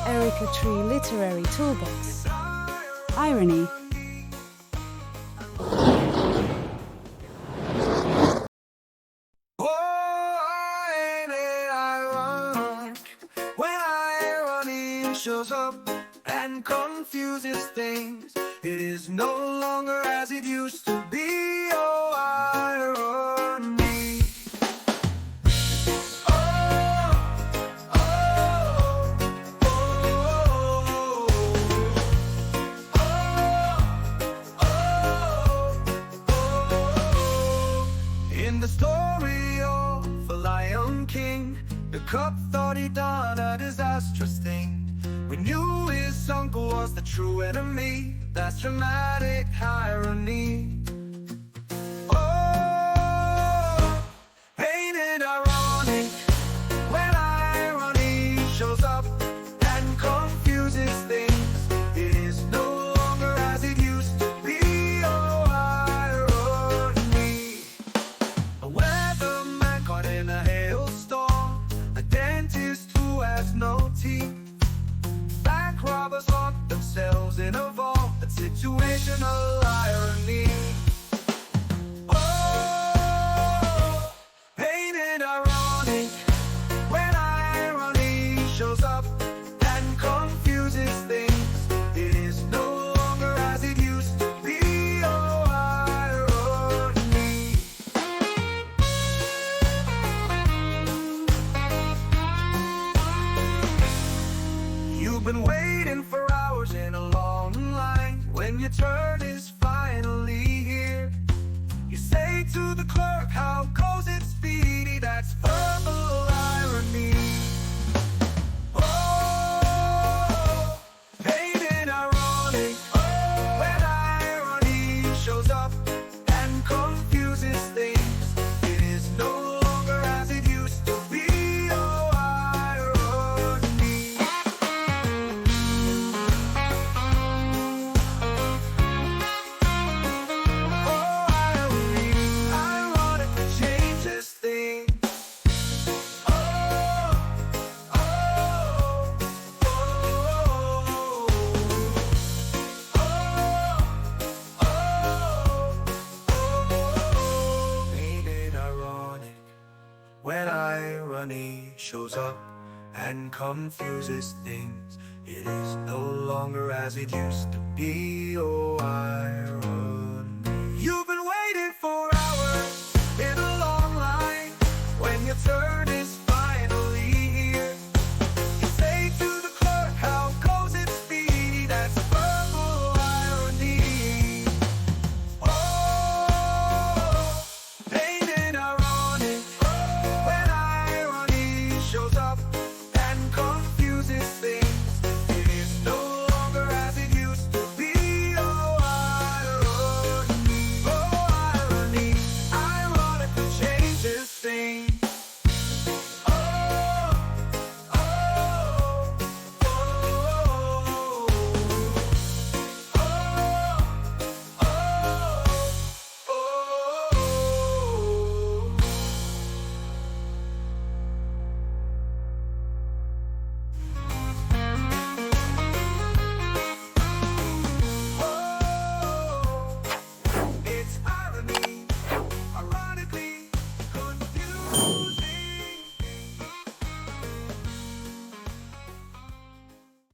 Areca-Tree Literary Toolbox. Irony. When irony shows up and confuses things, it is no longer as it used to be. Oh, irony. Oh, oh, oh, oh. In the story of the Lion King, the cub thought he'd done a disastrous thing. We knew his uncle was the true enemy. That's dramatic irony. Oh, ain't it ironic when irony shows up and confuses things? It is no longer as it used to be. Oh, irony. A weatherman caught in a hailstorm, a dentist who has no teeth, bank robbers lock themselves in a vault. That's situational irony. Oh, ain't it ironic when irony shows up and confuses things? It is no longer as it used to be. Oh, irony. You've been waiting for hours in a long line. When your turn is finally here, you say to the clerk, how goes it, speedy? That's verbal irony. Oh, ain't it ironic when irony shows up and confuses things? It is no longer as it used to be. Oh, irony. Oh, irony. Ironic changes things. Oh, oh, oh, oh. Ain't it ironic when irony shows up and confuses things? It is no longer as it used to be. Oh, irony.